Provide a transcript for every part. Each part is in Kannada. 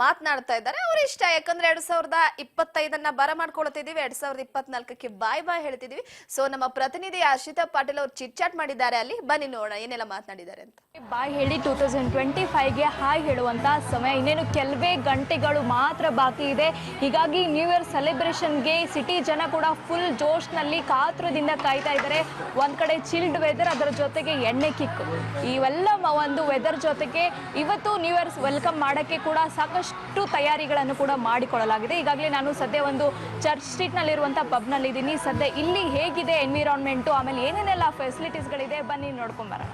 ಮಾತನಾಡ್ತಾ ಇದ್ದಾರೆ. ಅವ್ರ ಇಷ್ಟ. ಯಾಕಂದ್ರೆ 2025 ಬರ ಮಾಡ್ಕೊಳ್ತಿದೀವಿ, 2024ಕ್ಕೆ ಬಾಯ್ ಬಾಯ್ ಹೇಳ್ತಿದೀವಿ. ಸೊ ನಮ್ಮ ಪ್ರತಿನಿಧಿ ಹರ್ಷಿತಾ ಪಾಟೀಲ್ ಅವರು ಚಿಟ್ ಚಾಟ್ ಮಾಡಿದ್ದಾರೆ. ಅಲ್ಲಿ ಬನ್ನಿ ನೋಡೋಣ ಏನೆಲ್ಲ ಮಾತನಾಡಿದ್ದಾರೆ ಅಂತ. ಬಾಯ್ ಹೇಳಿ 2025ಗೆ ಹಾಯ್ ಹೇಳುವಂತ ಸಮಯ ಇನ್ನೇನು ಕೆಲವೇ ಗಂಟೆಗಳು ಮಾತ್ರ ಬಾಕಿ ಇದೆ. ಹೀಗಾಗಿ ನ್ಯೂ ಇಯರ್ ಸೆಲೆಬ್ರೇಷನ್ಗೆ ಸಿಟಿ ಜನ ಕೂಡ ಫುಲ್ ಜೋಶ್ನಲ್ಲಿ ಕಾತುರದಿಂದ ಕಾಯ್ತಾ ಇದ್ದಾರೆ. ಒಂದ್ ಕಡೆ ಚಿಲ್ಡ್ ವೆದರ್, ಅದರ ಜೊತೆಗೆ ಎಣ್ಣೆ ಕಿಕ್, ಇವೆಲ್ಲ ಒಂದು ವೆದರ್ ಜೊತೆಗೆ ಇವತ್ತು ನ್ಯೂ ಇಯರ್ಸ್ ವೆಲ್ಕಮ್ ಮಾಡೋಕ್ಕೆ ಕೂಡ ಸಾಕಷ್ಟು ತಯಾರಿಗಳನ್ನು ಕೂಡ ಮಾಡಿಕೊಳ್ಳಲಾಗಿದೆ. ಈಗಾಗಲೇ ನಾನು ಸದ್ಯ ಒಂದು ಚರ್ಚ್ ಸ್ಟ್ರೀಟ್ನಲ್ಲಿರುವಂಥ ಪಬ್ನಲ್ಲಿದ್ದೀನಿ. ಸದ್ಯ ಇಲ್ಲಿ ಹೇಗಿದೆ ಎನ್ವಿರಾನ್ಮೆಂಟು, ಆಮೇಲೆ ಏನೇನೆಲ್ಲ ಫೆಸಿಲಿಟೀಸ್ಗಳಿದೆ, ಬನ್ನಿ ನೋಡ್ಕೊಂಬರೋಣ.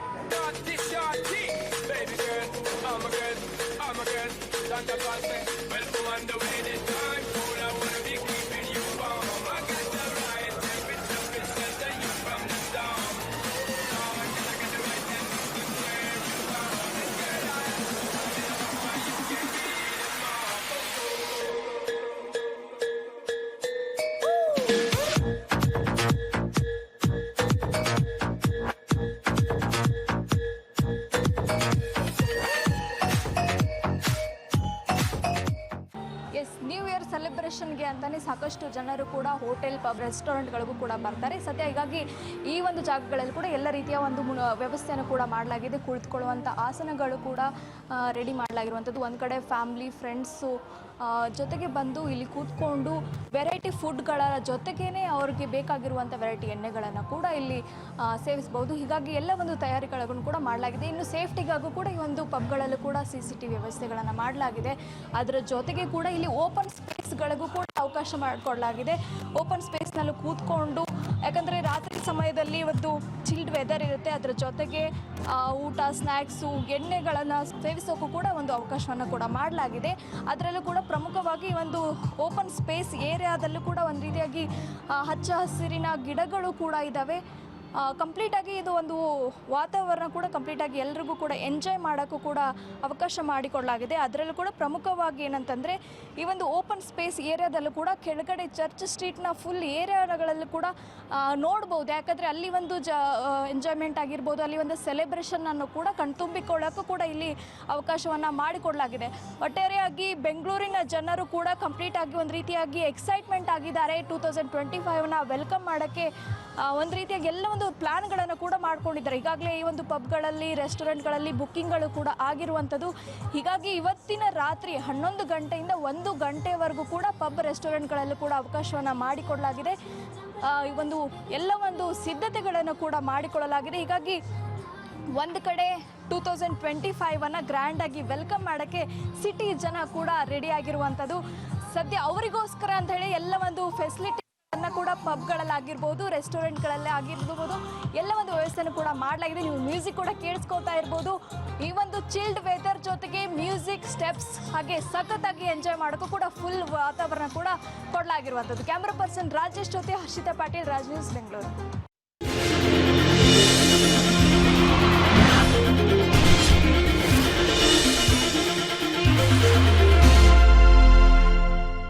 ನ್ಯೂ ಇಯರ್ ಸೆಲೆಬ್ರೇಷನ್ಗೆ ಅಂತಲೇ ಸಾಕಷ್ಟು ಜನರು ಕೂಡ ಹೋಟೆಲ್, ಪಬ್, ರೆಸ್ಟೋರೆಂಟ್ಗಳಿಗೂ ಕೂಡ ಬರ್ತಾರೆ ಸದ್ಯ. ಹೀಗಾಗಿ ಈ ಒಂದು ಜಾಗಗಳಲ್ಲಿ ಕೂಡ ಎಲ್ಲ ರೀತಿಯ ಒಂದು ವ್ಯವಸ್ಥೆಯನ್ನು ಕೂಡ ಮಾಡಲಾಗಿದೆ. ಕುಳಿತುಕೊಳ್ಳುವಂಥ ಆಸನಗಳು ಕೂಡ ರೆಡಿ ಮಾಡಲಾಗಿರುವಂಥದ್ದು. ಒಂದು ಕಡೆ ಫ್ಯಾಮ್ಲಿ, ಫ್ರೆಂಡ್ಸು ಜೊತೆಗೆ ಬಂದು ಇಲ್ಲಿ ಕೂತ್ಕೊಂಡು ವೆರೈಟಿ ಫುಡ್ಗಳ ಜೊತೆಗೇ ಅವ್ರಿಗೆ ಬೇಕಾಗಿರುವಂಥ ವೆರೈಟಿ ಎಣ್ಣೆಗಳನ್ನು ಕೂಡ ಇಲ್ಲಿ ಸೇವಿಸ್ಬೋದು. ಹೀಗಾಗಿ ಎಲ್ಲ ಒಂದು ತಯಾರಿಗಳನ್ನು ಕೂಡ ಮಾಡಲಾಗಿದೆ. ಇನ್ನು ಸೇಫ್ಟಿಗಾಗೂ ಕೂಡ ಈ ಒಂದು ಪಬ್ಗಳಲ್ಲೂ ಕೂಡ CCTV ವ್ಯವಸ್ಥೆಗಳನ್ನು ಮಾಡಲಾಗಿದೆ. ಅದರ ಜೊತೆಗೆ ಕೂಡ ಇಲ್ಲಿ ಓಪನ್ ಸ್ಪೇಸ್ಗಳಿಗೂ ಕೂಡ ಅವಕಾಶ ಮಾಡಿಕೊಡಲಾಗಿದೆ. ಓಪನ್ ಸ್ಪೇಸ್ನಲ್ಲೂ ಕೂತ್ಕೊಂಡು, ಯಾಕಂದರೆ ರಾತ್ರಿ ಸಮಯದಲ್ಲಿ ಇವತ್ತು ಚಿಲ್ಡ್ ವೆದರ್ ಇರುತ್ತೆ, ಅದರ ಜೊತೆಗೆ ಊಟ, ಸ್ನ್ಯಾಕ್ಸು, ಎಣ್ಣೆಗಳನ್ನು ಸೇವಿಸೋಕ್ಕೂ ಕೂಡ ಒಂದು ಅವಕಾಶವನ್ನು ಕೂಡ ಮಾಡಲಾಗಿದೆ. ಅದರಲ್ಲೂ ಕೂಡ ಪ್ರಮುಖವಾಗಿ ಒಂದು ಓಪನ್ ಸ್ಪೇಸ್ ಏರಿಯಾದಲ್ಲೂ ಕೂಡ ಒಂದು ರೀತಿಯಾಗಿ ಹಚ್ಚ ಹಸಿರಿನ ಗಿಡಗಳು ಕೂಡ ಇದ್ದಾವೆ. ಕಂಪ್ಲೀಟಾಗಿ ಇದು ಒಂದು ವಾತಾವರಣ ಕೂಡ ಕಂಪ್ಲೀಟಾಗಿ ಎಲ್ರಿಗೂ ಕೂಡ ಎಂಜಾಯ್ ಮಾಡೋಕ್ಕೂ ಕೂಡ ಅವಕಾಶ ಮಾಡಿಕೊಡಲಾಗಿದೆ. ಅದರಲ್ಲೂ ಕೂಡ ಪ್ರಮುಖವಾಗಿ ಏನಂತಂದರೆ ಈ ಒಂದು ಓಪನ್ ಸ್ಪೇಸ್ ಏರಿಯಾದಲ್ಲೂ ಕೂಡ ಕೆಳಗಡೆ ಚರ್ಚ್ ಸ್ಟ್ರೀಟ್ನ ಫುಲ್ ಏರಿಯಾಗಳಲ್ಲೂ ಕೂಡ ನೋಡ್ಬೋದು. ಯಾಕಂದರೆ ಅಲ್ಲಿ ಒಂದು ಎಂಜಾಯ್ಮೆಂಟ್ ಆಗಿರ್ಬೋದು, ಅಲ್ಲಿ ಒಂದು ಸೆಲೆಬ್ರೇಷನನ್ನು ಕೂಡ ಕಣ್ತುಂಬಿಕೊಳ್ಳೋಕ್ಕೂ ಕೂಡ ಇಲ್ಲಿ ಅವಕಾಶವನ್ನು ಮಾಡಿಕೊಡಲಾಗಿದೆ. ಒಟ್ಟಾರೆಯಾಗಿ ಬೆಂಗಳೂರಿನ ಜನರು ಕೂಡ ಕಂಪ್ಲೀಟಾಗಿ ಒಂದು ರೀತಿಯಾಗಿ ಎಕ್ಸೈಟ್ಮೆಂಟ್ ಆಗಿದ್ದಾರೆ. 2025ನ ವೆಲ್ಕಮ್ ಮಾಡೋಕ್ಕೆ ಒಂದು ರೀತಿಯಾಗಿ ಎಲ್ಲ ಒಂದು ಪ್ಲ್ಯಾನ್ಗಳನ್ನು ಕೂಡ ಮಾಡ್ಕೊಂಡಿದ್ದಾರೆ. ಈಗಾಗಲೇ ಈ ಒಂದು ಪಬ್ಗಳಲ್ಲಿ, ರೆಸ್ಟೋರೆಂಟ್ಗಳಲ್ಲಿ ಬುಕ್ಕಿಂಗ್ಗಳು ಕೂಡ ಆಗಿರುವಂಥದ್ದು. ಹೀಗಾಗಿ ಇವತ್ತಿನ ರಾತ್ರಿ 11 ಗಂಟೆಯಿಂದ 1 ಗಂಟೆವರೆಗೂ ಕೂಡ ಪಬ್, ರೆಸ್ಟೋರೆಂಟ್ಗಳಲ್ಲೂ ಕೂಡ ಅವಕಾಶವನ್ನು ಮಾಡಿಕೊಡಲಾಗಿದೆ. ಈ ಒಂದು ಎಲ್ಲ ಒಂದು ಸಿದ್ಧತೆಗಳನ್ನು ಕೂಡ ಮಾಡಿಕೊಳ್ಳಲಾಗಿದೆ. ಹೀಗಾಗಿ ಒಂದು ಕಡೆ 2025ಅನ್ನು ಗ್ರ್ಯಾಂಡಾಗಿ ವೆಲ್ಕಮ್ ಮಾಡೋಕ್ಕೆ ಸಿಟಿ ಜನ ಕೂಡ ರೆಡಿ ಆಗಿರುವಂಥದ್ದು. ಸದ್ಯ ಅವರಿಗೋಸ್ಕರ ಅಂತ ಹೇಳಿ ಎಲ್ಲ ಒಂದು ಫೆಸಿಲಿಟಿ ಕೂಡ ಪಬ್ಗಳಲ್ಲಾಗಿರ್ಬೋದು, ರೆಸ್ಟೋರೆಂಟ್ಗಳಲ್ಲೇ ಆಗಿರ್ಬೋದು, ಎಲ್ಲ ಒಂದು ವ್ಯವಸ್ಥೆನೂ ಕೂಡ ಮಾಡಲಾಗಿದೆ. ನೀವು ಮ್ಯೂಸಿಕ್ ಕೂಡ ಕೇಳಿಸ್ಕೊತಾ ಇರ್ಬೋದು. ಈ ಒಂದು ಚಿಲ್ಡ್ ವೆದರ್ ಜೊತೆಗೆ ಮ್ಯೂಸಿಕ್, ಸ್ಟೆಪ್ಸ್, ಹಾಗೆ ಸಖತ್ತಾಗಿ ಎಂಜಾಯ್ ಮಾಡೋಕ್ಕೂ ಕೂಡ ಫುಲ್ ವಾತಾವರಣ ಕೂಡ ಕೊಡಲಾಗಿರುವಂಥದ್ದು. ಕ್ಯಾಮ್ರಾ ಪರ್ಸನ್ ರಾಜೇಶ್ ಜೊತೆ ಹರ್ಷಿತಾ ಪಾಟೀಲ್, ರಾಜ್ ನ್ಯೂಸ್, ಬೆಂಗಳೂರು.